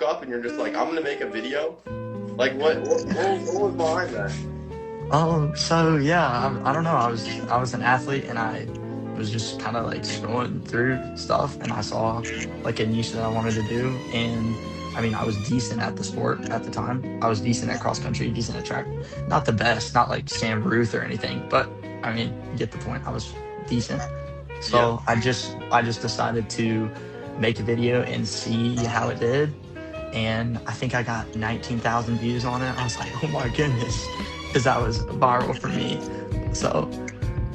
up and you're just like, I'm gonna make a video? Like, what was behind that? So yeah, I don't know. I was an athlete, and I was just kind of like scrolling through stuff, and I saw like a niche that I wanted to do. And I mean, I was decent at the sport at the time. I was decent at cross country, decent at track. Not the best, not like Sam Ruth or anything, but I mean, you get the point. I was decent. Yeah. So I just decided to make a video and see how it did. And I think I got 19,000 views on it. I was like, oh my goodness, because that was viral for me. So,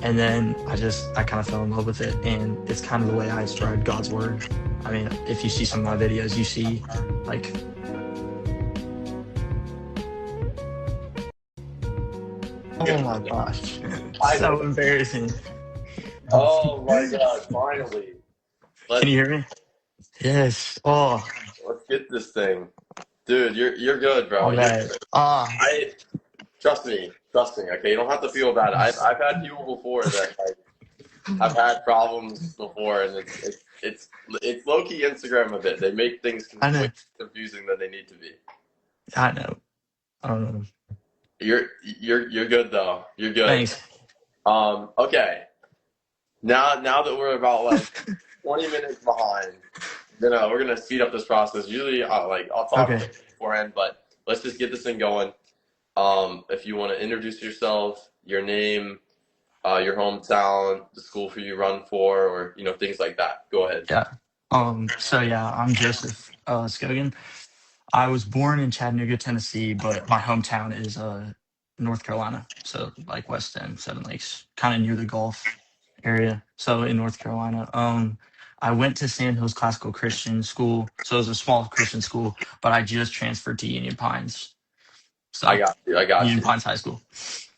and then I kind of fell in love with it. And it's kind of the way I spread God's word. I mean, if you see some of my videos, you see like, oh my gosh, so embarrassing. Oh my God! Finally, Can let's you hear me? Yes. Oh, let's get this thing, dude. You're good, bro. You're okay. good. Ah, I trust me. Trust me. Okay, you don't have to feel bad. I've had people before that like I've had problems before, and it's low key Instagram a bit. They make things I way know. confusing than they need to be. I know. Um, You're good though. You're good. Thanks. Okay. Now that we're about like 20 minutes behind, we're gonna speed up this process. Usually, I'll talk a Okay. bit beforehand, but let's just get this thing going. If you want to introduce yourself, your name, your hometown, the school for you run for, or things like that. Go ahead. Yeah. So yeah, I'm Joseph Skogen. I was born in Chattanooga, Tennessee, but my hometown is North Carolina. So like West End, Seven Lakes, kind of near the Gulf area. So in North Carolina. I went to Sand Hills Classical Christian School. So it was a small Christian school, but I just transferred to Union Pines. I So got you. I got Union you. Pines High School.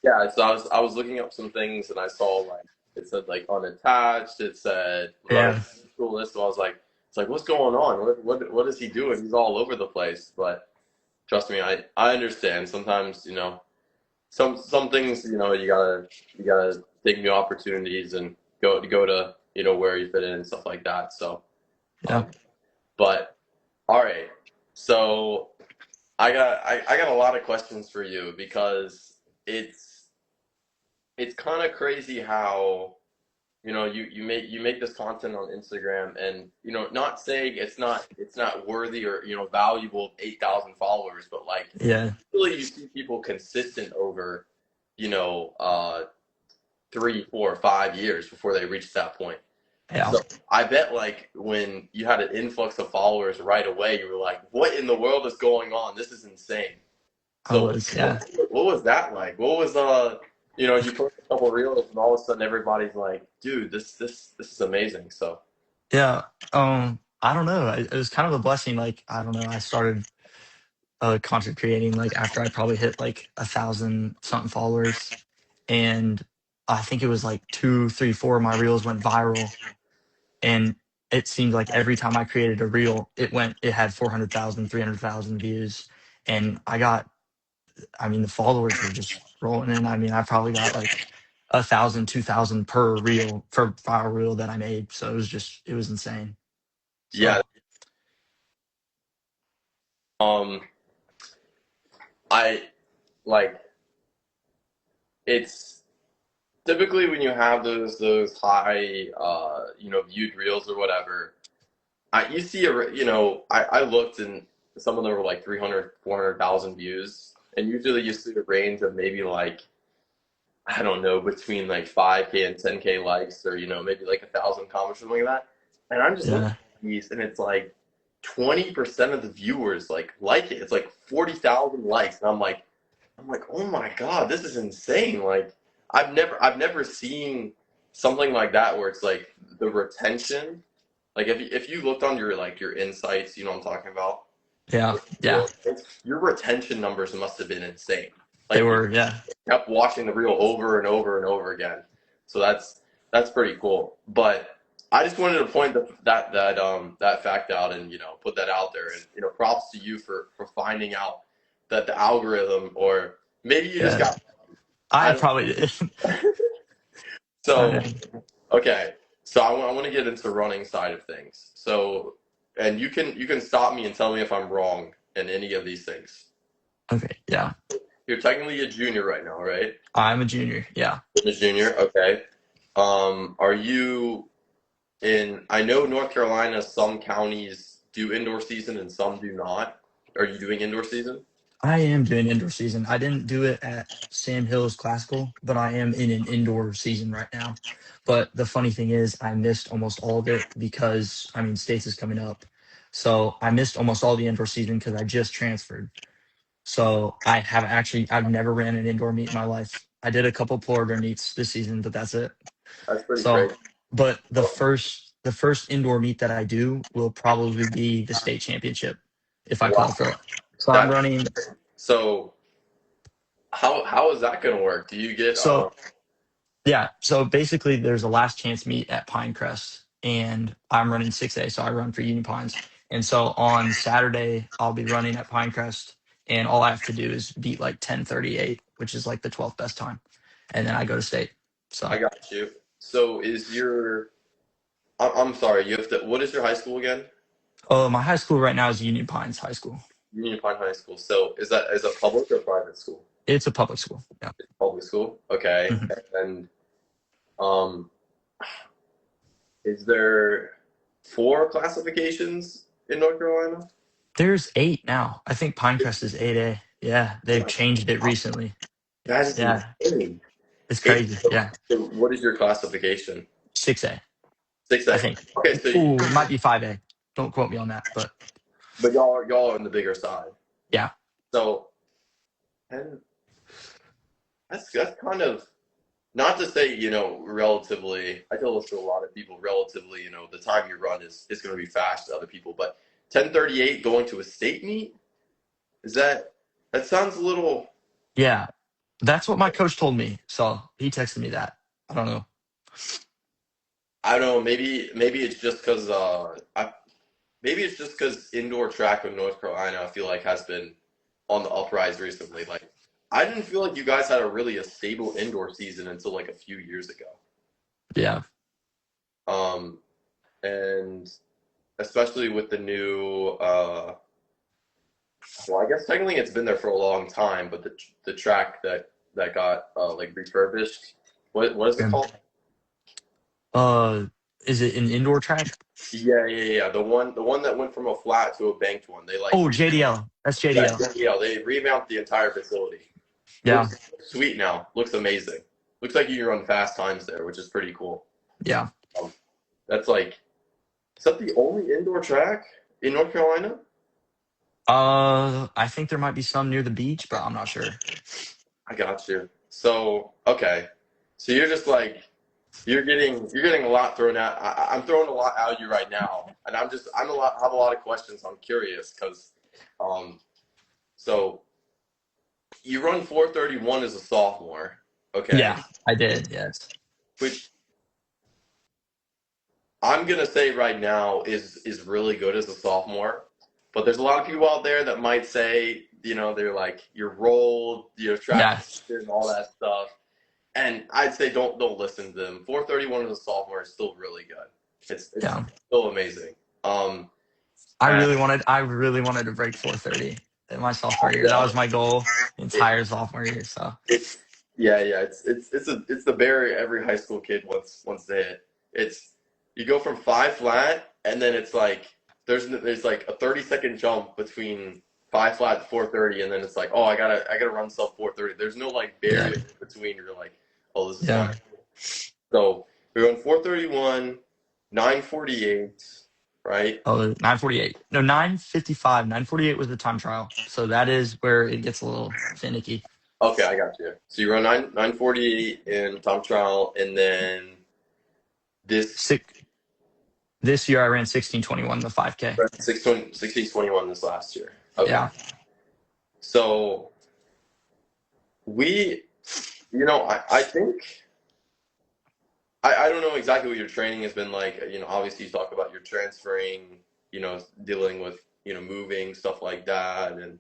Yeah. So I was looking up some things, and I saw like it said like unattached. It said running Yeah. school list. So I was like, it's like what's going on? What is he doing? He's all over the place. But trust me, I understand. Sometimes some things you gotta take new opportunities and go to where you fit in and stuff like that. So, Yeah. um, but all right. So I got a lot of questions for you because it's kind of crazy how you make this content on Instagram and not saying it's not worthy or valuable of 8,000 followers, but like Yeah. really you see people consistent over you know uh 3, 4, 5 years before they reach that point. Yeah. So I bet like when you had an influx of followers right away, you were like, "What in the world is going on? This is insane." I So was. what, Yeah. what was that like? What was you post a couple reels and all of a sudden everybody's like, "Dude, this is amazing." So Yeah. I don't know. It was kind of a blessing. Like, I don't know. I started content creating like after I probably hit like 1,000 something followers, and I think it was like two, three, four of my reels went viral, and it seemed like every time I created a reel, it had 400,000, 300,000 views, and I mean, the followers were just rolling in. I mean, I probably got like 1,000, 2,000 per reel for viral reel that I made. So it was insane. yeah, So um, I like it's typically when you have those high viewed reels or whatever. You see I looked and some of them were like 300, 400,000 views, and usually you see a range of maybe like I don't know, between like 5K and 10K likes, or maybe like 1,000 comments or something like that. And I'm just looking yeah, at these, and it's like 20% of the viewers like it. It's like 40,000 likes, and I'm like, oh my God, this is insane. Like I've never seen something like that where it's like the retention. Like if you looked on your insights, you know what I'm talking about. yeah, yeah. Your retention numbers must have been insane. They Like were, yeah, kept watching the reel over and over and over again. So that's pretty cool. But I just wanted to point that fact out and put that out there, and props to you for finding out that the algorithm, or maybe you just yeah. got I I don't probably did. I so know. okay. So I want to get into running side of things. So and you can stop me and tell me if I'm wrong in any of these things. Okay, yeah. You're technically a junior right now, right? I'm a junior. Yeah. A junior, okay. Are you in? I know North Carolina, some counties do indoor season and some do not. Are you doing indoor season? I am doing indoor season. I didn't do it at Sam Hill's Classical, but I am in an indoor season right now. But the funny thing is, I missed almost all of it because, I mean, states is coming up. So I missed almost all the indoor season because I just transferred. So I've never ran an indoor meet in my life. I did a couple Florida meets this season, but that's it. That's pretty So, crazy. but the first indoor meet that I do will probably be the state championship if I Wow, qualify. So I'm that running. so how is that gonna work? Do you get So yeah, so basically there's a last chance meet at Pinecrest, and I'm running 6A, so I run for Union Pines. And so on Saturday I'll be running at Pinecrest, and all I have to do is beat like 10:38, which is like the 12th best time, and then I go to state. So I got you. So is your I'm sorry, you have to what is your high school again? oh, my high school right now is Union Pines High School. Union Pine High School. So is a public or private school? It's a public school. Yeah. Public school. Okay. Mhm. And um is there four classifications in North Carolina? There's 8 now. I think Pinecrest is 8A. Yeah, they've changed it recently. That is Yeah, insane. it's Eight. crazy. Yeah, So what is your classification? 6A, Six I A. think. Okay, so Ooh, it might be 5A. Don't quote me on that, but but y'all are on the bigger side. yeah, So and that's kind of not to say, relatively, I tell this to a lot of people, relatively, the time you run is going to be fast to other people, but 10:38 going to a state meet, is that sounds a little, yeah. That's what my coach told me. So he texted me that. I don't know. I don't know, maybe it's just because maybe it's just because indoor track in North Carolina, I feel like has been on the uprise recently. Like, I didn't feel like you guys had a stable indoor season until like a few years ago. Yeah, Um, and especially with the new, well, I guess technically it's been there for a long time, but the track that got like refurbished, what is it and called? uh, is it an indoor track? Yeah. The one that went from a flat to a banked one. They like Oh, JDL. That's yeah, JDL. yeah, they revamped the entire facility. Yeah, Looks sweet now. Looks amazing. Looks like you can run fast times there, which is pretty cool. yeah. Um, that's like, is that the only indoor track in North Carolina? I think there might be some near the beach, but I'm not sure. I got you. So okay, so you're just like you're getting a lot thrown at. I'm throwing a lot at you right now, and have a lot of questions. I'm curious because, um, so you run 4:31 as a sophomore, okay? Yeah, I did. Yes. Which I'm gonna say right now is really good as a sophomore, but there's a lot of people out there that might say, they're like you're rolled, track Yeah, and all that stuff. And I'd say don't listen to them. 4:31 as a sophomore is still really good. It's yeah. still amazing. Um, I and really wanted. I really wanted to break 4:30 in my sophomore year. That yeah, was my goal it, entire sophomore year. So it's yeah. It's the barrier every high school kid wants to hit. It's you go from five flat, and then it's like there's like a 30-second jump between five flat to 4:30, and then it's like, oh, I gotta run sub 4:30. There's no like yeah, barrier between. You're like, oh, this is fun. yeah. So we run 4:31, 9:48, right? Oh, 9:48. No, 9:55. 9:48 was the time trial. So that is where it gets a little finicky. Okay, I got you. So you run 9:48 in time trial, and then this Six, this year I ran 16:21 the 5K. 16:21 this last year. Okay, Yeah, so we, I think I don't know exactly what your training has been like. Obviously you talk about your transferring, dealing with moving stuff like that, and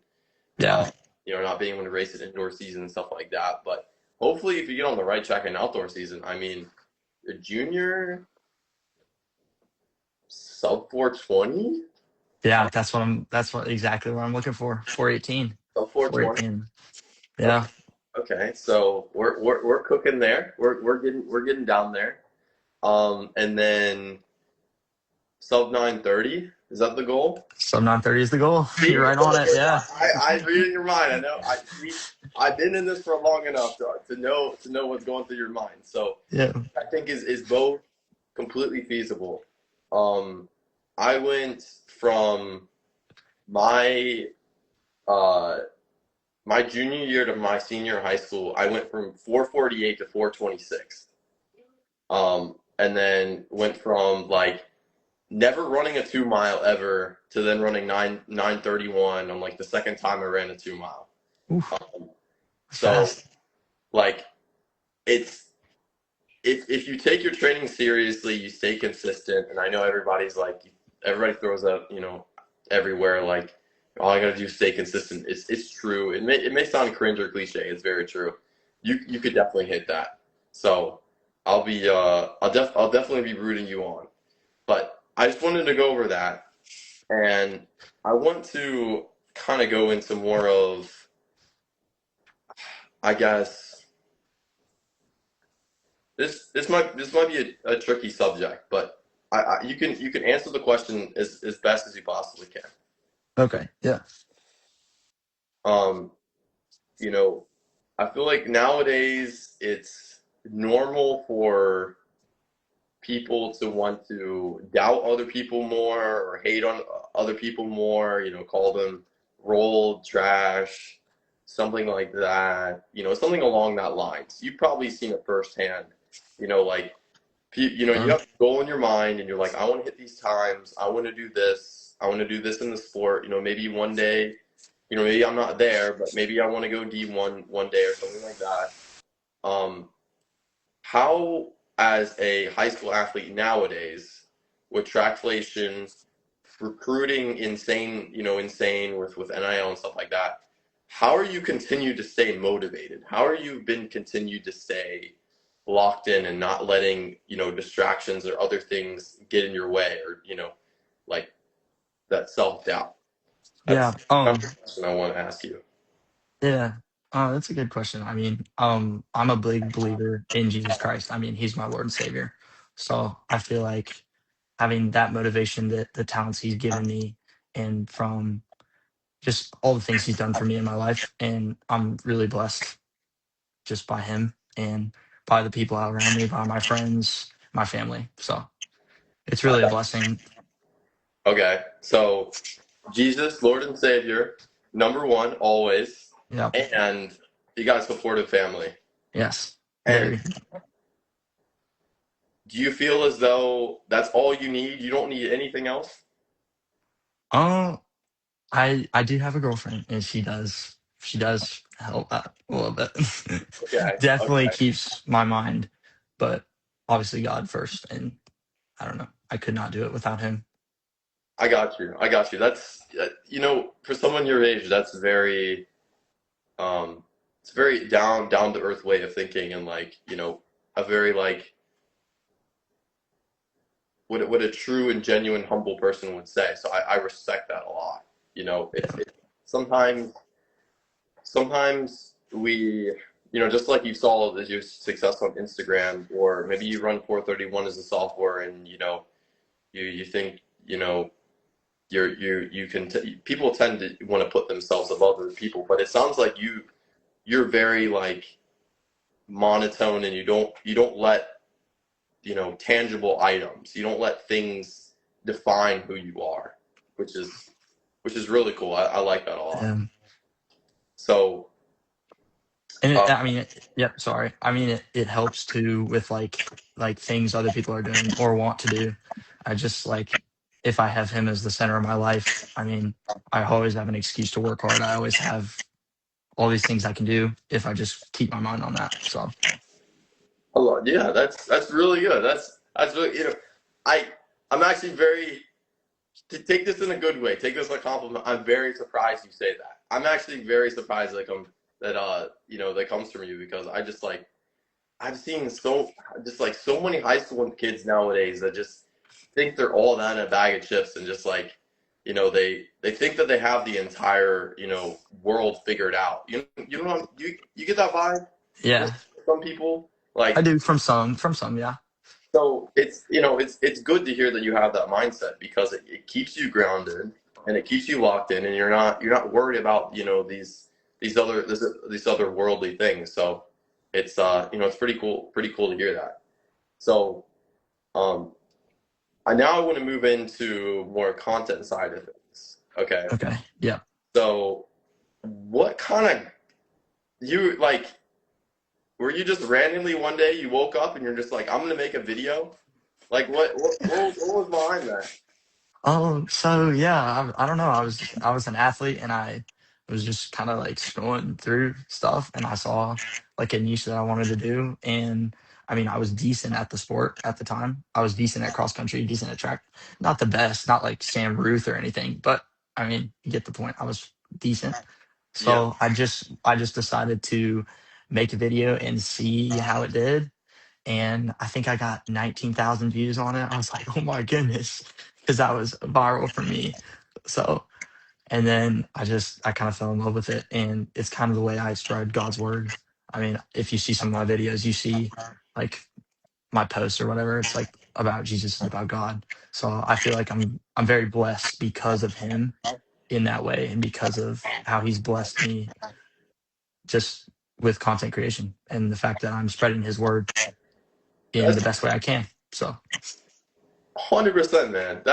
yeah. uh, not being able to race an indoor season and stuff like that. But hopefully, if you get on the right track in outdoor season, I mean, a junior sub 420. Yeah, that's what exactly what I'm looking for. 418. So 420. 418. Okay. Yeah. Okay. So we're cooking there. We're getting down there. And then sub 930. Is that the goal? Sub 930 is the goal. You're See, right on look, it. Yeah. I read in your mind. I know. I've been in this for long enough to know what's going through your mind. So Yeah. I think is both completely feasible. Um, I went from my uh my junior year to my senior high school. I went from 448 to 426. And then went from like never running a 2 mile ever to then running 931 on like the second time I ran a 2 mile. Oof. Um, That's so fast. like it's if you take your training seriously, you stay consistent, and I know everybody throws up, everywhere like all I gotta do is stay consistent. It's true. It may sound cringe or cliche. It's very true. You could definitely hit that. So I'll definitely be rooting you on. But I just wanted to go over that, and I want to kind of go into more of, I guess this might be a tricky subject, but you can answer the question as best as you possibly can. Okay. Yeah. Um, you know, I feel like nowadays it's normal for people to want to doubt other people more or hate on other people more, call them rolled trash, something like that, something along that lines. You've probably seen it firsthand, like, you Uh, have a goal in your mind and you're like, I want to hit these times. I want to do this. I want to do this in the sport. Maybe one day, maybe I'm not there, but maybe I want to go D1 one day or something like that. Um, how, as a high school athlete nowadays, with trackflation, recruiting insane with NIL and stuff like that, how are you continue to stay motivated? How are you been continued to stay locked in and not letting, distractions or other things get in your way or, like that self-doubt? That's yeah. kind of the question I want to ask you. Yeah. That's a good question. I mean, I'm a big believer in Jesus Christ. I mean, he's my Lord and Savior. So I feel like having that motivation, that the talents he's given me, and from just all the things he's done for me in my life, and I'm really blessed just by him and by the people out around me, by my friends, my family. So it's really a blessing. Okay, so Jesus, Lord and Savior, number one, always, Yeah. and you got a supportive family. Yes. And Very. do you feel as though that's all you need? You don't need anything else? Uh, I do have a girlfriend, and she does help out a little bit. Okay, Definitely okay. keeps my mind, but obviously God first. And I don't know. I could not do it without him. I got you. I got you. That's for someone your age, that's um, it's very down to earth way of thinking, and like a very like what a true and genuine humble person would say. So I respect that a lot. Yeah. It's sometimes we, just like you saw as your success on Instagram, or maybe you run 431 as a sophomore, and you think people tend to want to put themselves above other people, but it sounds like you're very like monotone, and you don't let tangible items, you don't let things define who you are, which is really cool. I like that a lot. Um, So and uh, I mean, yeah, sorry. I mean, it helps too with like things other people are doing or want to do. I just like if I have him as the center of my life, I mean, I always have an excuse to work hard. I always have all these things I can do if I just keep my mind on that. So yeah, that's really good. That's really I I'm actually very to take this in a good way. Take this as a compliment. I'm very surprised you say that. I'm actually very surprised that comes from you, because I just like I've seen so many high school kids nowadays that just think they're all that in a bag of chips, and just like they think that they have the entire world figured out. You get that vibe from Yeah, some people, I like. do from some, yeah. So it's good to hear that you have that mindset because it keeps you grounded and it keeps you locked in, and you're not worried about these other worldly things. So it's pretty cool to hear that. So um I now want to move into more content side of things. Okay. Okay, yeah. So what kind of you like were you just randomly one day you woke up and you're just like, I'm gonna make a video? Like what was behind that? So yeah, I don't know. I was an athlete, and I was just kind of like scrolling through stuff, and I saw like a niche that I wanted to do. And I mean, I was decent at the sport at the time. I was decent at cross country, decent at track. Not the best, not like Sam Ruth or anything, but I mean, you get the point. I was decent. Yeah. So I just decided to make a video and see how it did, and I think I got 19,000 views on it. I was like, oh my goodness, because that was viral for me. So, and then I kind of fell in love with it, and it's kind of the way I spread God's word. I mean, if you see some of my videos, you see like my posts or whatever. It's like about Jesus and about God. So I feel like I'm very blessed because of Him in that way, and because of how He's blessed me just with content creation and the fact that I'm spreading His word in the That's best way I can. So 100%, man.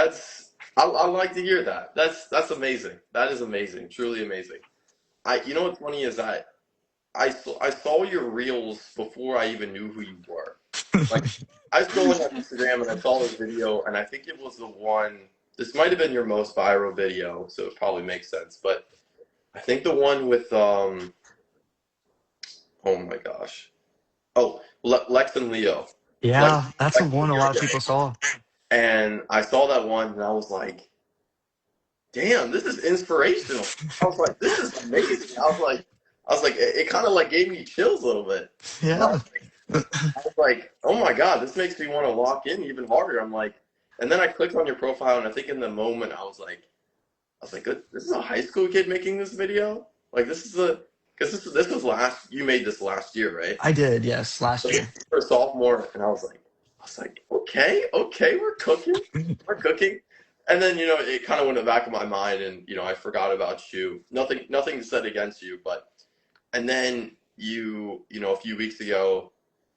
I like to hear that. That's amazing. That is amazing. Truly amazing. What's funny is that I saw your reels before I even knew who you were. Like I was scrolling on Instagram and I saw this video and I think it was the one. This might have been your most viral video, so it probably makes sense. But I think the one with oh my gosh, Lex and Leo, Lex, yeah, that's the Lex one and a lot of Leo. people saw. And I saw that one and I was like, damn, this is inspirational. I was like, this is amazing. I was like, it kind of like gave me chills a little bit. And Yeah, I was like, oh my god, this makes me want to lock in even harder. I'm like, and then I clicked on your profile, and I think in the moment I was like, this is a high school kid making this video. Like because this was you made this last year, right? I did. Yes, So last this year. is for a sophomore, and I was like, okay, okay, we're cooking. And then it kind of went in the back of my mind, and I forgot about you. Nothing said against you, but and then a few weeks ago,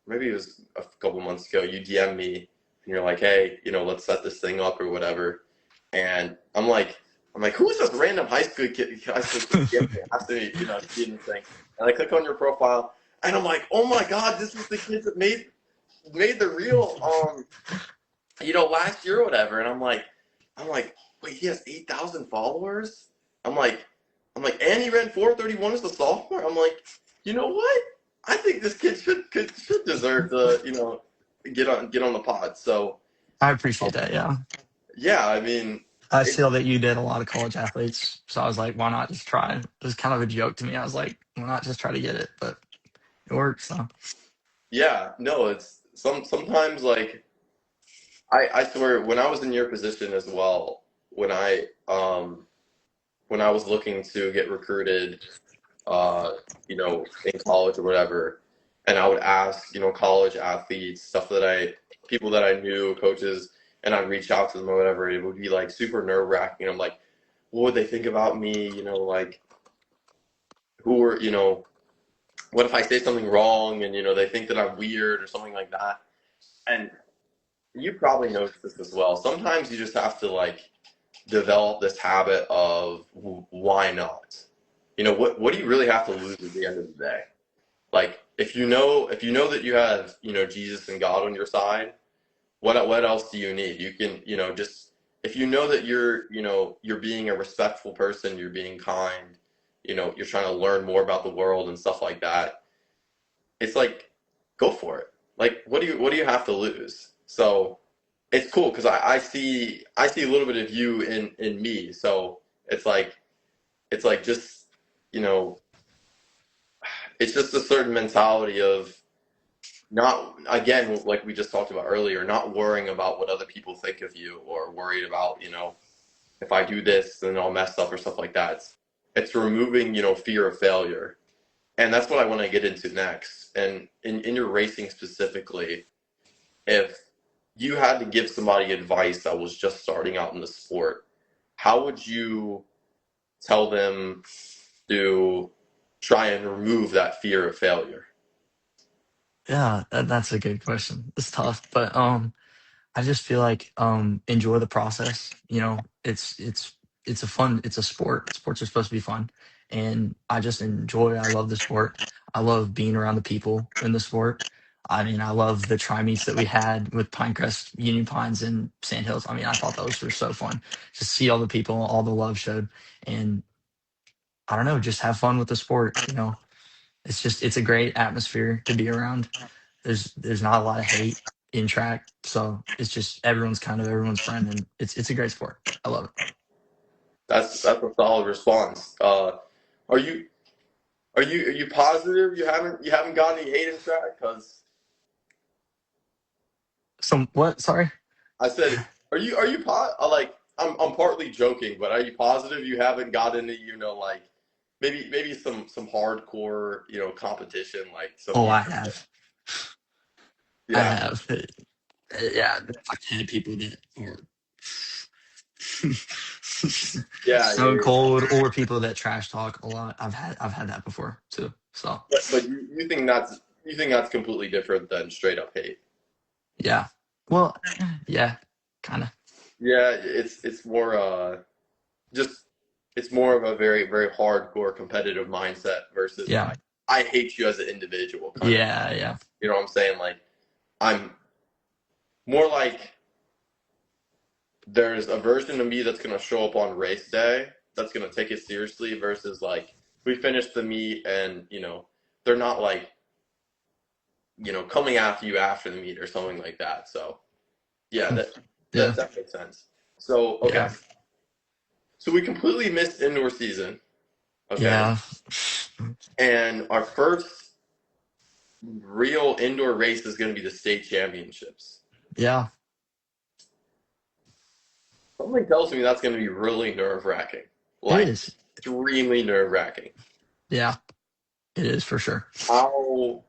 maybe it was a couple months ago, you DM me, and you're like, hey, let's set this thing up or whatever. And I'm like, who is this random high school kid asking me, to do this thing? And I click on your profile, and I'm like, oh my god, this is the kid that made the reel last year or whatever. And I'm like, wait, he has 8,000 followers. I'm like, and he ran 4:31 as a sophomore. I'm like, you know what? I think this kid should deserve to get on the pod. So I appreciate that. Yeah, yeah, I mean, I it, feel that you did a lot of college athletes, so I was like, why not just try? It was kind of a joke to me. I was like, why not just try to get it? But it works. So yeah, no, it's sometimes like I swear when I was in your position as well, when I was looking to get recruited in college or whatever. And I would ask, college athletes, people that I knew, coaches, and I'd reach out to them or whatever. It would be like super nerve wracking. I'm like, what would they think about me? Like what if I say something wrong and, they think that I'm weird or something like that. And you probably noticed this as well. Sometimes you just have to like develop this habit of why not? What do you really have to lose at the end of the day? Like if you know that you have Jesus and God on your side, what else do you need? You can just if you know that you're being a respectful person, you're being kind, you're trying to learn more about the world and stuff like that. It's like go for it. Like what do you have to lose? So it's cool because I see a little bit of you in me. So it's like just you know it's just a certain mentality of not again like we just talked about earlier, not worrying about what other people think of you or worried about if I do this, then I'll mess up or stuff like that. It's removing, fear of failure. And that's what I want to get into next. And in your racing specifically, if you had to give somebody advice that was just starting out in the sport, how would you tell them to try and remove that fear of failure? Yeah, that's a good question. It's tough, but I just feel like enjoy the process. It's a fun, it's a sport. Sports are supposed to be fun. And I love the sport. I love being around the people in the sport. I mean, I love the tri meets that we had with Pinecrest, Union Pines, and Sand Hills. I mean, I thought those were so fun. Just see all the people, all the love showed. And I don't know, just have fun with the sport. It's a great atmosphere to be around. There's not a lot of hate in track, so it's just everyone's kind of everyone's friend, and it's a great sport. I love it. That's a solid response. Are you are you positive you haven't gotten any hate in track? Because Some what? Sorry. I said, like I'm partly joking, but are you positive you haven't got into like maybe some hardcore competition like some Oh, years? I have. I Yeah, have. Yeah, I've had people that are yeah, so yeah. cold, or people that trash talk a lot. I've had that before too. So But you think that's completely different than straight up hate? yeah. Well, yeah, kind of. Yeah, it's more just it's more of a very very hardcore competitive mindset versus Yeah. like I hate you as an individual kind of. Yeah. Yeah. You know what I'm saying? Like I'm more like there's a version of me that's going to show up on race day that's going to take it seriously versus like we finished the meet and they're not like coming after you after the meet or something like that. So yeah, that that, Yeah. that makes sense. So okay, Yeah. so we completely missed indoor season. Okay, Yeah. and our first real indoor race is going to be the state championships. Yeah. Something tells me that's going to be really nerve wracking, It like is. extremely nerve wracking. Yeah. It is for sure. How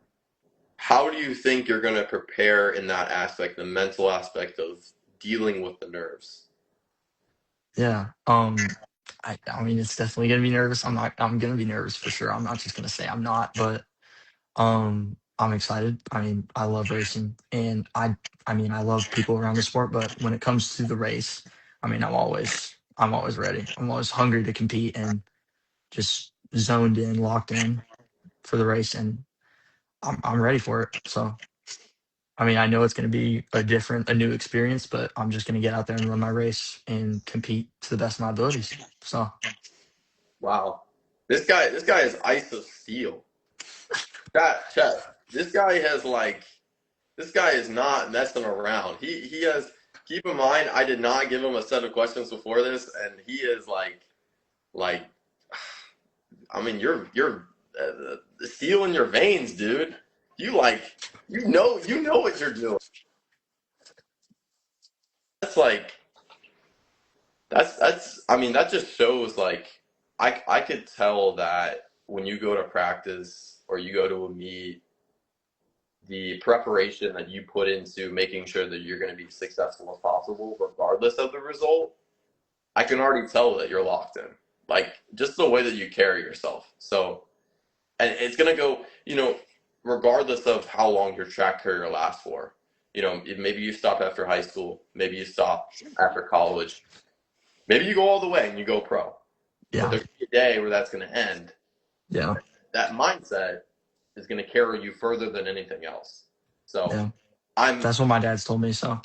how do you think you're going to prepare in that aspect, the mental aspect of dealing with the nerves? Yeah. I mean it's definitely gonna be nervous. I'm gonna be nervous for sure. I'm not just gonna say I'm not, but I'm excited. I mean, I love racing and I mean I love people around the sport, but when it comes to the race, I mean I'm always ready. I'm always hungry to compete and just zoned in, locked in for the race, and I'm ready for it. So I mean, I know it's going to be a new experience, but I'm just going to get out there and run my race and compete to the best of my abilities. So, Wow, this guy is ice of steel. Chat. This guy is not messing around. He has. Keep in mind, I did not give him a set of questions before this, and he is like I mean, you're the steel in your veins, dude. You like you know what you're doing. That's like that's I mean that just shows like I could tell that when you go to practice or you go to a meet, the preparation that you put into making sure that you're going to be successful as possible, regardless of the result, I can already tell that you're locked in. Like just the way that you carry yourself. So, and it's going to go, regardless of how long your track career lasts for. Maybe you stop after high school, maybe you stop after college, maybe you go all the way and you go pro. But yeah, there's a day where that's going to end. yeah, That mindset is going to carry you further than anything else. So yeah. I'm That's what my dad's told me. So,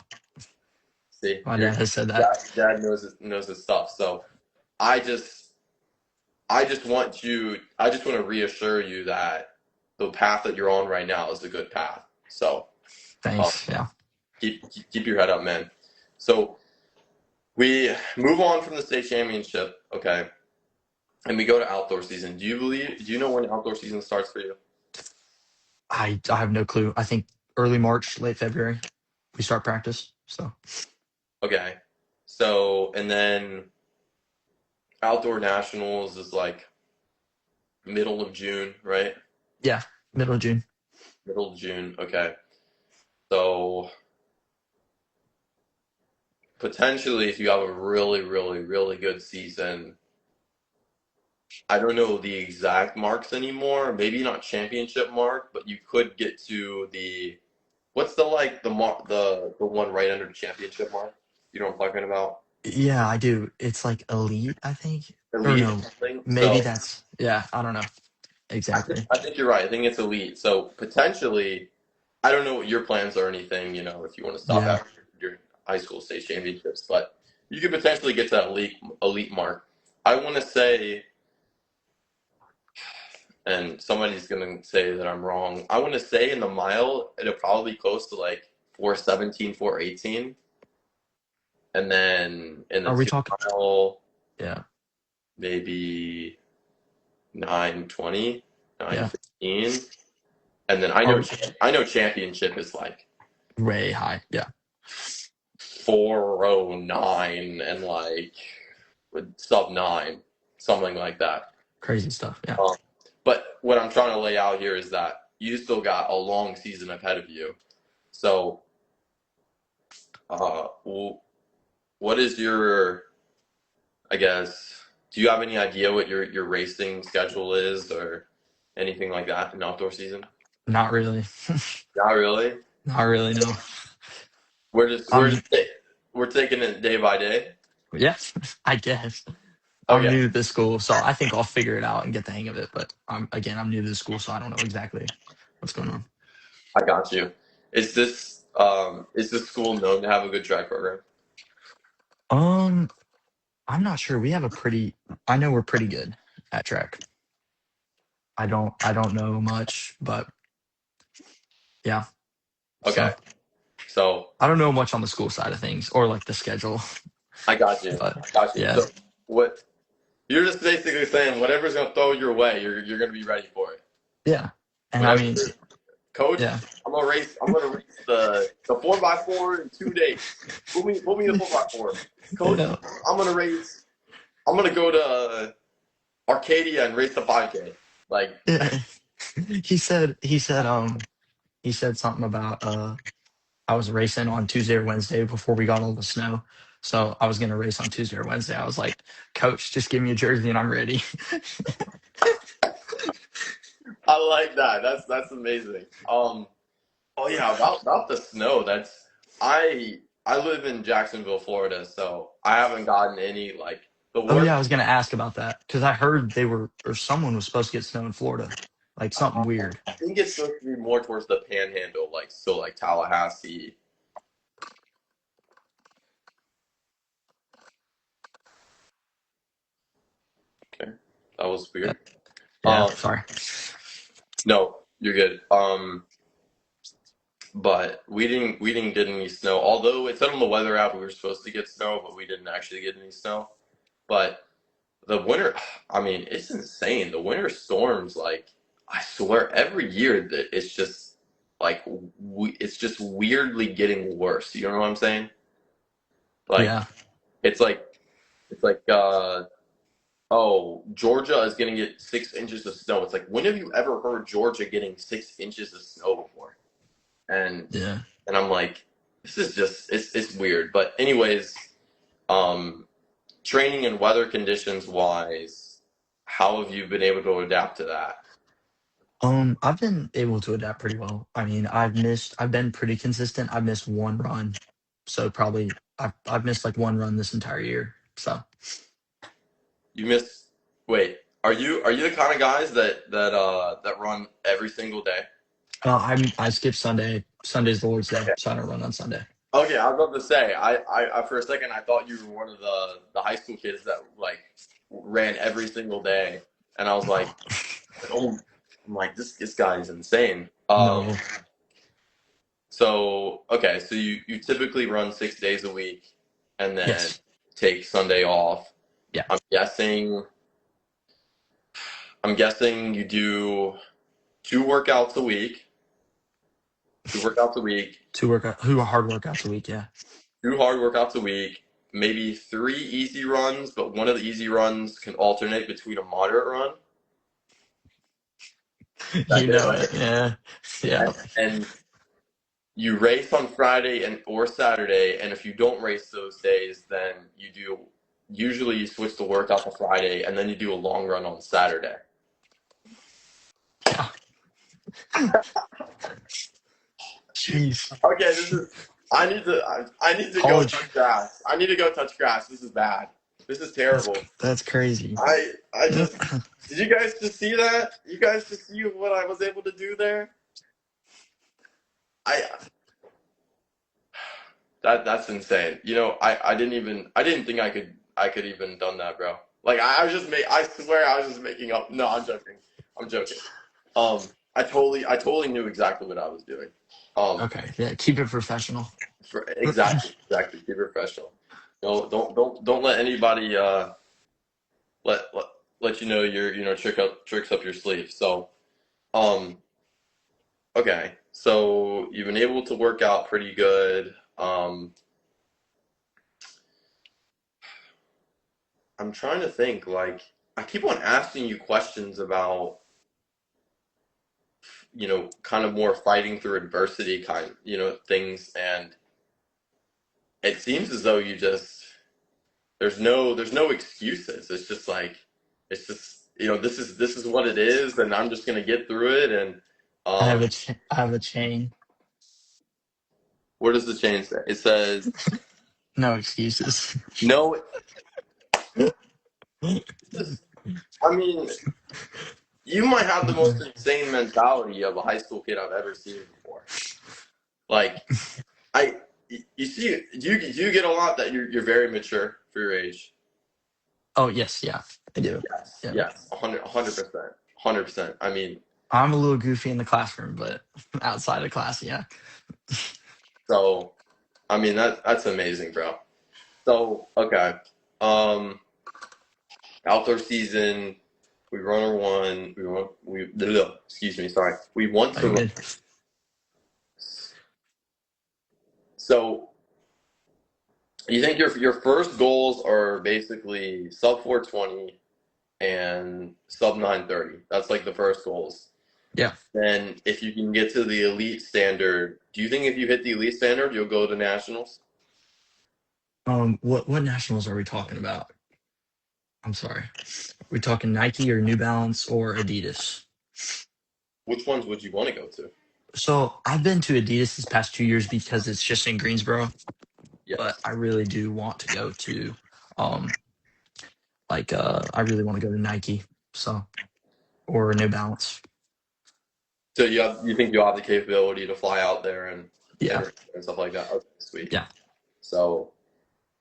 see my your dad has said that. dad knows his stuff. So I just I just want to reassure you that the path that you're on right now is a good path. So uh, Thanks. Yeah. keep your head up, man. So we move on from the state championship, okay, and we go to outdoor season. Do you know when outdoor season starts for you? I have no clue. I think early March, late February, we start practice. So, Okay. So, and then outdoor nationals is like middle of June, right? Yeah, middle of June. Middle of June. Okay. So potentially, if you have a really, really, really good season, I don't know the exact marks anymore. Maybe not championship mark, but you could get to the what's the like the mark the one right under the championship mark? You know what I'm talking about? Yeah, I do. It's like elite, I think. Or Elite or no, something. maybe So that's, yeah, I don't know exactly. I think you're right. I think it's elite. So potentially, I don't know what your plans are or anything. You know, if you want to stop Yeah. after your high school state championships, but you could potentially get to that elite mark. I want to say, and somebody's gonna say that I'm wrong. I want to say in the mile it'll probably be close to like 4:17, 4:18, and then in the Are we two talking? mile Yeah. maybe 9:20, nine Yeah. fifteen, and then Are we I know championship is like way high? Yeah. 4:09 and like with sub 9, something like that. Crazy stuff. Yeah. Um, but what I'm trying to lay out here is that you still got a long season ahead of you. So, uh, what is your, I guess, do you have any idea what your racing schedule is or anything like that in outdoor season? Not really. Not really. Not really, no. We're I'm just we're taking it day by day. Yeah, I guess. I'm Okay, new to this school, so I think I'll figure it out and get the hang of it. But I'm new to the school, so I don't know exactly what's going on. I got you. Is this school known to have a good track program? Um, I'm not sure. We have a pretty. I know we're pretty good at track. I don't know much, but yeah. Okay, So so I don't know much on the school side of things or like the schedule, I got you. but I got you. yeah, So what you're just basically saying, whatever's gonna throw your way, you're gonna be ready for it. yeah. And I Whatever, mean, coach, yeah, I'm gonna race the 4x4 in 2 days. Put me the 4x4. Coach, yeah. I'm gonna race. I'm gonna go to Arcadia and race the 5K. Like, Yeah. He said something about I was racing on Tuesday or Wednesday before we got all the snow. So I was gonna race on Tuesday or Wednesday. I was like, Coach, just give me a jersey and I'm ready. I like that. That's amazing. Oh yeah, about the snow. I live in Jacksonville, Florida, so I haven't gotten any like the Oh worst. yeah, I was gonna ask about that because I heard they were or someone was supposed to get snow in Florida, like something weird. I think it's supposed to be more towards the Panhandle, like so, like Tallahassee. Okay, that was Yeah, weird. yeah. Um, Sorry. no, you're good. But we didn't get any snow. Although it said on the weather app we were supposed to get snow, but we didn't actually get any snow. But the winter, I mean, it's insane. The winter storms, like I swear, every year that it's just like it's just weirdly getting worse. You know what I'm saying? Like Yeah, it's like it's like oh, Georgia is going to get 6 inches of snow. It's like when have you ever heard Georgia getting 6 inches of snow before? And yeah. I'm like, this is just it's weird. But anyways, um, training and weather conditions wise, how have you been able to adapt to that? I've been able to adapt pretty well. I mean, I've been pretty consistent. I've missed one run, so probably I've missed like one run this entire year. So You miss. Wait, are you the kind of guys that run every single day? I skip Sunday. Sunday's the Lord's Day, so I don't run on Sunday. Okay, I was about to say, I for a second I thought you were one of the high school kids that like ran every single day, and I was like, oh, I'm like this guy is insane. No, So okay, so you typically run 6 days a week, and then yes, take Sunday off. yeah, I'm guessing I'm guessing you do two workouts a week, two workouts a week, two hard workouts a week. Yeah, two hard workouts a week, maybe 3 easy runs, but one of the easy runs can alternate between a moderate run. That's You it, know it. right? Yeah. Yeah. And you race on Friday and or Saturday, and if you don't race those days, then you do. Usually, you switch the workout to Friday, and then you do a long run on Saturday. Yeah. Jeez. Okay, this is. I need to go College. touch grass. I need to go touch grass. This is bad. This is terrible. That's crazy. I just. Did you guys just see that? You guys just see what I was able to do there? I that's insane. I didn't think I could even done that, bro. Like I was just I swear I was just making up. No, I'm joking. I'm joking. Um, I totally knew exactly what I was doing. Um, Okay. Yeah. Keep it professional. exactly. Keep it professional. No, don't let anybody let let let you know your tricks up your sleeve. So um, okay. So you've been able to work out pretty good. I'm trying to think. Like, I keep on asking you questions about, kind of more fighting through adversity kind, things, and it seems as though you just there's no excuses. It's just like this is what it is, and I'm just gonna get through it. And um, I have a chain. what does the chain say? It says No excuses. no. Just, I mean, you might have the most insane mentality of a high school kid I've ever seen before. Like, I, you see, do you get a lot that you're very mature for your age? Oh yes, yeah, I do. Yes, Yeah. yes, 100%, 100%. I mean, I'm a little goofy in the classroom, but outside of class, yeah. so I mean that's amazing, bro. So okay, um, outdoor season, we run our one, excuse me, sorry, we want Are to you run. good? So you think your first goals are basically sub 420 and sub 930. That's like the first goals. Yeah. Then if you can get to the elite standard, do you think if you hit the elite standard, you'll go to nationals? What nationals are we talking about? I'm sorry. Are we talking Nike or New Balance or Adidas? Which ones would you want to go to? So I've been to Adidas this past 2 years because it's just in Greensboro, but Yes. I really do want to go to, um, I really want to go to Nike, so or New Balance. So you think you'll have the capability to fly out there Yeah, and stuff like that? Okay, sweet. yeah, So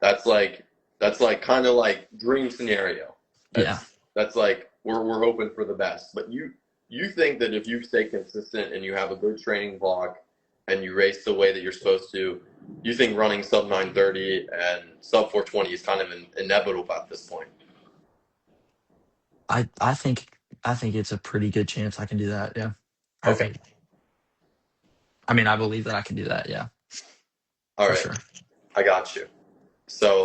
that's like that's like kind of like dream scenario. yeah. That's like we're hoping for the best. But you think that if you stay consistent and you have a good training block and you race the way that you're supposed to, you think running sub 930 and sub 420 is kind of inevitable at this point. I think it's a pretty good chance I can do that. Yeah, I Okay. think. I mean, I believe that I can do that. Yeah, All for right. sure. I got you.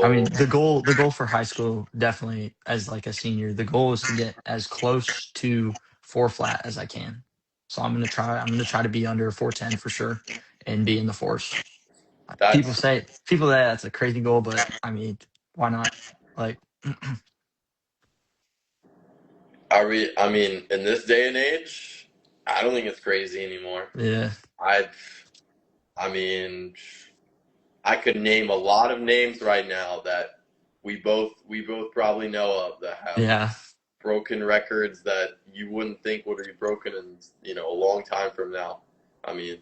I So mean, the goal for high school definitely as like a senior, the goal is to get as close to four flat as I can. So I'm gonna try to be under 410 for sure and be in the fours. that's People say that's a crazy goal, but I mean, why not? Like, I mean, in this day and age, I don't think it's crazy anymore. yeah, I I mean, I could name a lot of names right now that we both probably know of that have yeah, broken records that you wouldn't think would be broken in a long time from now. I mean,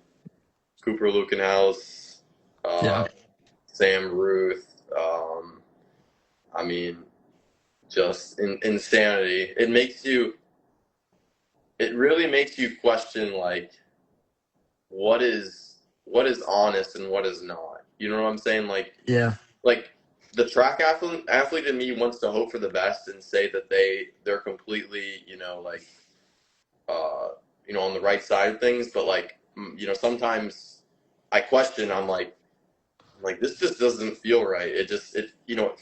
Cooper Lukenhouse, yeah, uh, Sam Ruth. I mean, just insanity. It really makes you question like what is honest and what is not. You know what I'm saying? yeah, Like the track athlete in me wants to hope for the best and say that they're completely uh on the right side of things, but like sometimes I question. I'm like, I'm like, this just doesn't feel right. It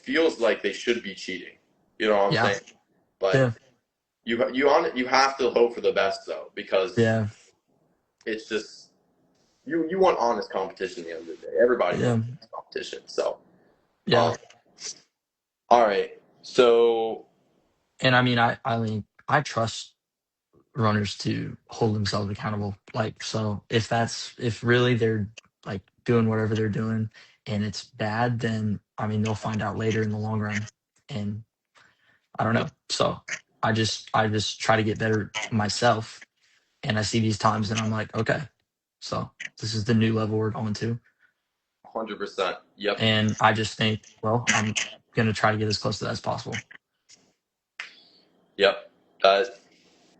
feels like they should be cheating. You know what I'm Yeah. saying? But Yeah. you have to hope for the best though, because Yeah. it's just you want honest competition at the end of the day. Everybody Yeah. wants competition. So, Yeah. um, all right. So, And I mean, I trust runners to hold themselves accountable. Like, so if really they're like doing whatever they're doing and it's bad, then I mean, they'll find out later in the long run. And I don't know. So I just try to get better myself. And I see these times and I'm like, okay, so this is the new level we're going to. 100%. Yep. And I just think, well, I'm going to try to get as close to that as possible. Yep. That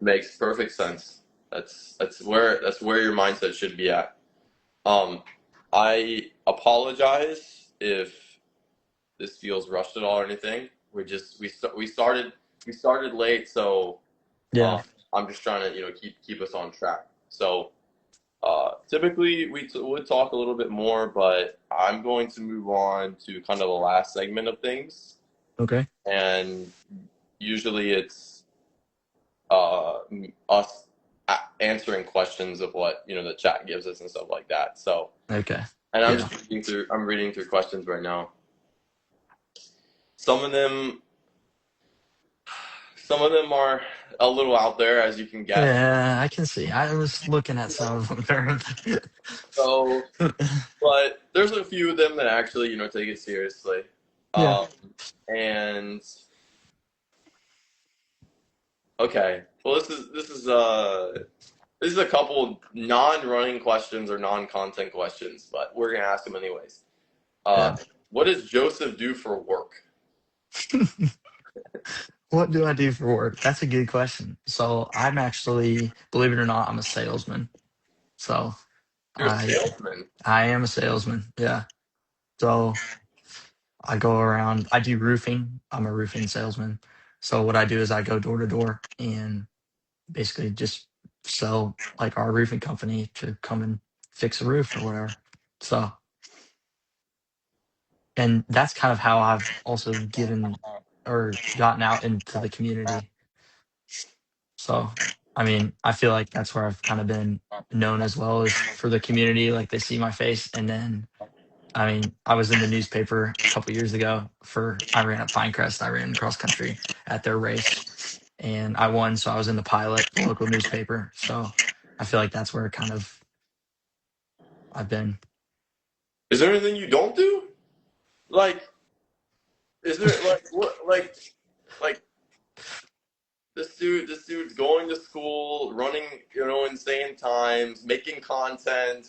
makes perfect sense. That's where your mindset should be at. Um, I apologize if this feels rushed at all or anything. We started late, so Yeah. um, I'm just trying to keep us on track. So typically we would talk a little bit more, but I'm going to move on to kind of the last segment of things, Okay. and usually it's us answering questions of what the chat gives us and stuff like that. So, Okay. and Yeah. I'm reading through questions right now. Some of them Some of them are a little out there, as you can guess. Yeah, I can see. I was looking at some of them. So, but there's a few of them that actually, take it seriously. Yeah. Um, and okay, well, this is a couple non-running questions or non-content questions, but we're gonna ask them anyways. Yeah. What does Joseph do for work? What do I do for work? That's a good question. So I'm actually, believe it or not, I'm a salesman. So You're a I salesman. I am a salesman. Yeah. So I go around, I do roofing. I'm a roofing salesman. So what I do is I go door to door and basically just sell like our roofing company to come and fix a roof or whatever. So, and that's kind of how I've also given or gotten out into the community. So, I mean, I feel like that's where I've kind of been known as well as for the community. Like they see my face. And then, I mean, I was in the newspaper a couple years ago I ran at Pinecrest. I ran cross country at their race and I won. So I was in the pilot, the local newspaper. So I feel like that's where kind of I've been. Is there anything you don't do? Like, is there like what like this dude's going to school, running, insane times, making content,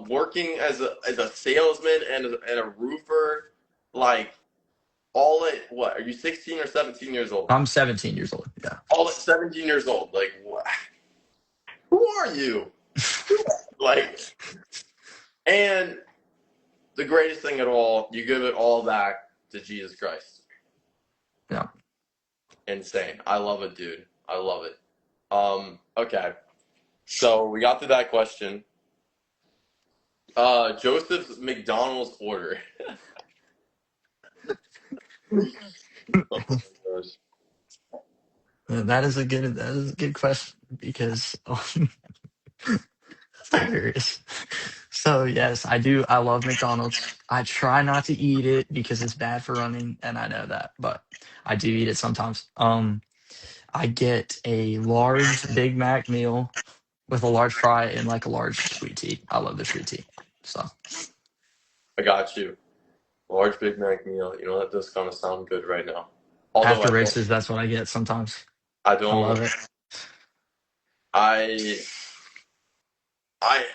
working as a salesman and a roofer, like all at what? Are you 16 or 17 years old? I'm 17 years old. Yeah. All at 17 years old. Like, what? Who are you? Like, and the greatest thing at all, you give it all back to Jesus Christ. Yeah. Insane. I love it, dude. I love it. Okay. So we got to that question. Joseph's McDonald's order. Oh my gosh. That is a good question because that's hilarious. So yes, I do. I love McDonald's. I try not to eat it because it's bad for running, and I know that, but I do eat it sometimes. I get a large Big Mac meal with a large fry and like a large sweet tea. I love the sweet tea. So I got you. Large Big Mac meal. That does kind of sound good right now. Although after I don't, races, that's what I get sometimes. I I don't, love it. I, I,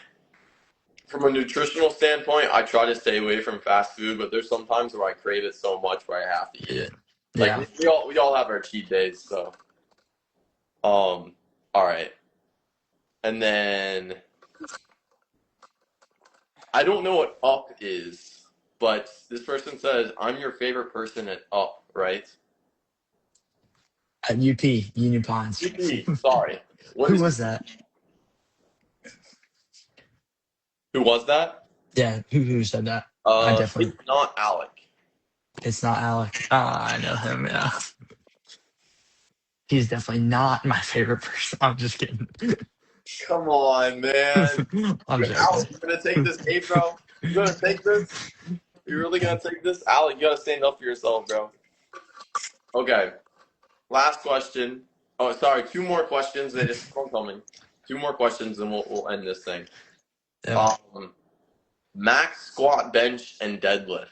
from a nutritional standpoint, I try to stay away from fast food, but there's sometimes where I crave it so much where I have to eat Yeah. it. Like Yeah. we all have our cheat days, so all right. And then I don't know what up is, but this person says I'm your favorite person at up, right? At UP, Union Pines. Sorry. What Who is was that? Who was that? Yeah, who said that? I definitely. It's not Alec. It's not Alec. Ah, I know him. Yeah, he's definitely not my favorite person. I'm just kidding. Come on, man. I'm Alec, joking. you gonna take this, hey, bro? You gonna take this? You really gonna take this? Alec, you gotta stand up for yourself, bro. Okay. Last question. Oh, sorry. Two more questions. It's still coming. Two more questions, and we'll end this thing. Yeah. Um, max squat, bench, and deadlift.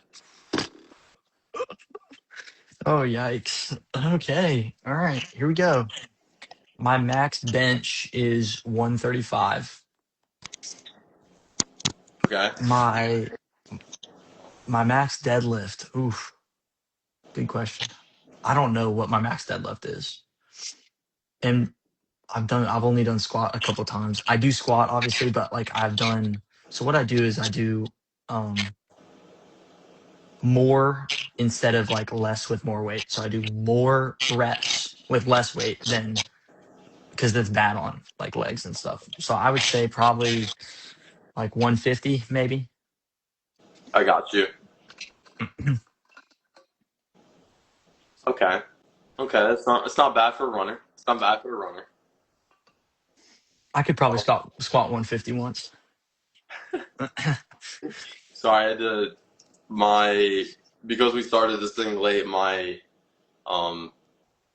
Oh yikes. Okay. All right. Here we go. My max bench is 135. Okay. My my max deadlift. Oof. Good question. I don't know what my max deadlift is. And I've only done squat a couple times. I do squat obviously, but like I've done so what I do is I do um more instead of like less with more weight. So I do more reps with less weight than because that's bad on like legs and stuff. So I would say probably like 150 maybe. I got you. Okay. Okay. It's not bad for a runner. It's not bad for a runner. I could probably squat 150 once. Sorry, I had to my because we started this thing late. Um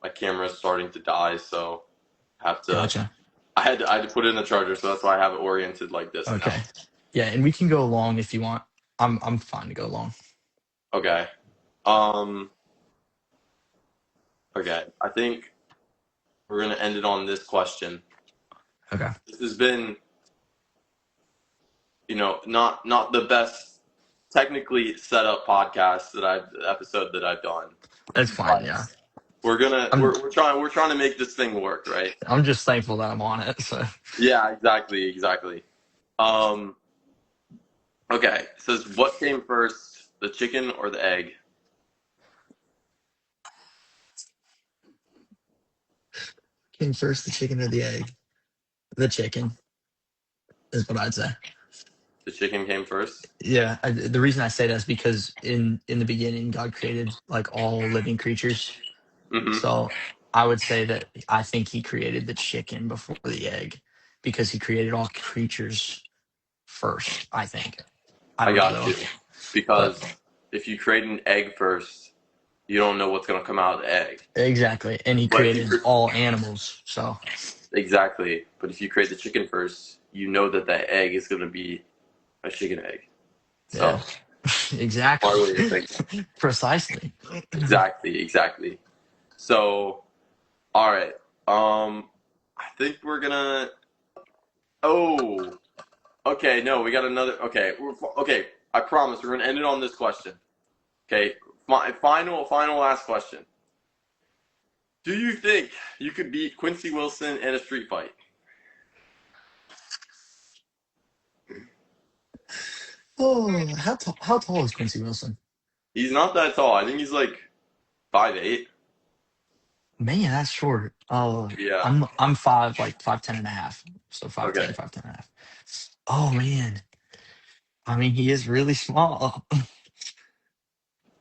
my camera's starting to die, so I have to. Gotcha. I had to put it in the charger, so that's why I have it oriented like this now. Okay. Yeah, and we can go long if you want. I'm fine to go long. Okay. Um. Okay. I think we're gonna end it on this question. Okay. This has been, not the best technically set up podcast that I've episode that I've done, That's fine, but yeah. I'm we're trying to make this thing work, right? I'm just thankful that I'm on it. So Yeah. Exactly. Um. Okay. It says what came first, the chicken or the egg? came first, the chicken or the egg? The chicken is what I'd say. The chicken came first. Yeah, the reason I say that is because in the beginning, God created like all living creatures. Mm-hmm. So I would say that I think He created the chicken before the egg because He created all creatures first. I think. I I don't know got though, you. but Because if you create an egg first, you don't know what's going to come out of the egg. exactly. And He But if you created all animals. So exactly, but if you create the chicken first, you know that that egg is going to be a chicken egg. So, yeah, exactly, smart way to think. precisely. Exactly. So, all right. I think we're gonna. Oh, okay. No, we got another. Okay, okay. I promise we're gonna end it on this question. Okay, final last question. Do you think you could beat Quincy Wilson in a street fight? Oh, how tall is Quincy Wilson? He's not that tall. I think he's like 5'8". Man, that's short. Oh, Yeah. I'm 5'10" and a half. So Okay. 5'10", 5'10" and a half. Oh man. I mean, he is really small.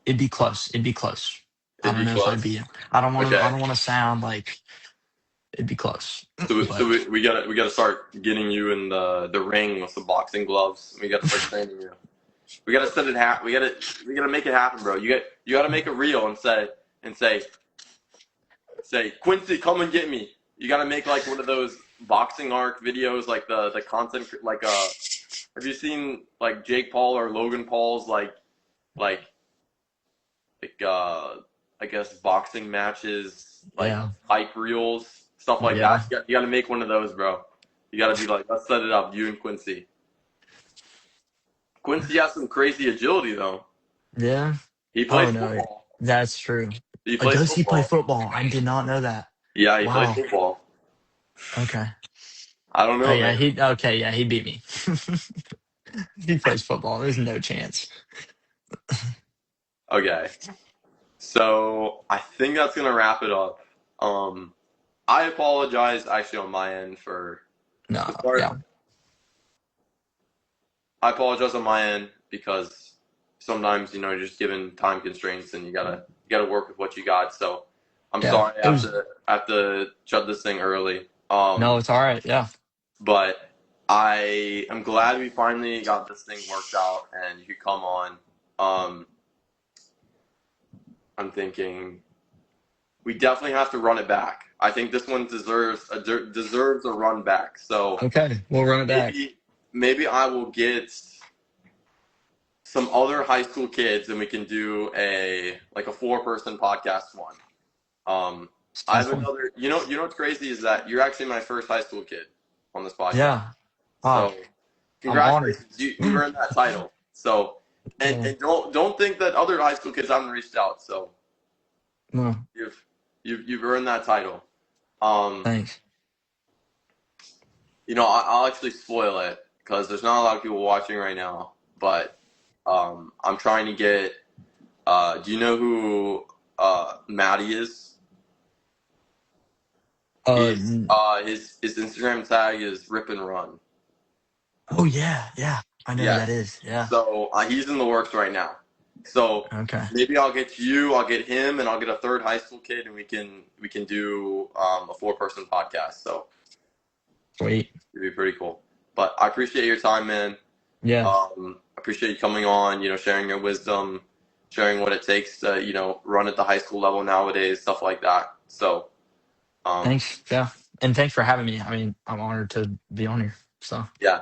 It'd be close. It'd be close. I It'd don't be know if I'd beat close. him. I don't want to. I Okay. don't want to sound like it'd be close. So But we gotta start getting you in the ring with some boxing gloves. We gotta start training you. We gotta set it we gotta make it happen, bro. You gotta make a reel and say Quincy, come and get me. You gotta make like one of those boxing arc videos, like the content like have you seen like Jake Paul or Logan Paul's like I guess boxing matches, like yeah, hype reels, stuff like yeah, that. You got to make one of those, bro. You got to be like, let's set it up, you and Quincy. Quincy has some crazy agility though. yeah. He Oh plays no, football. that's true. He plays Does he play football. football? I did not know that. Yeah, he plays Wow. football. Okay. I don't Oh know, yeah. man. He okay. Yeah, he beat me. He plays football. There's no chance. Okay, so I think that's gonna wrap it up. Um, I apologize actually on my end for No. the part. Yeah. I apologize on my end because sometimes you're just given time constraints and you gotta work with what you got. So I'm Yeah, sorry it was. I have to shut this thing early. No, it's all right. Yeah. But I am glad we finally got this thing worked out and you could come on. Um, I'm thinking we definitely have to run it back. I think this one deserves a run back. So Okay, we'll run it back. maybe I will get some other high school kids and we can do a 4-person podcast one. Um, I Sounds have fun. another. You know what's crazy is that you're actually my first high school kid on this podcast. Yeah. Wow. So I'm honored. congratulations, you earned that title. So Yeah. and don't think that other high school kids haven't reached out. So No, you've you've earned that title. Um, thanks. I'll actually spoil it because there's not a lot of people watching right now. But I'm trying to get. Do you know who Maddie is? Uh. He's his Instagram tag is Rip and Run. Oh yeah, yeah. I know who that Yes. is. Yeah. So he's in the works right now. So Okay. maybe I'll get you, I'll get him, and I'll get a third high school kid, and we can do a 4-person podcast. So Sweet. it'd be pretty cool. But I appreciate your time, man. Yeah. I appreciate you coming on. Sharing your wisdom, sharing what it takes to run at the high school level nowadays, stuff like that. So um, Thanks. Yeah. And thanks for having me. I mean, I'm honored to be on here. So. yeah.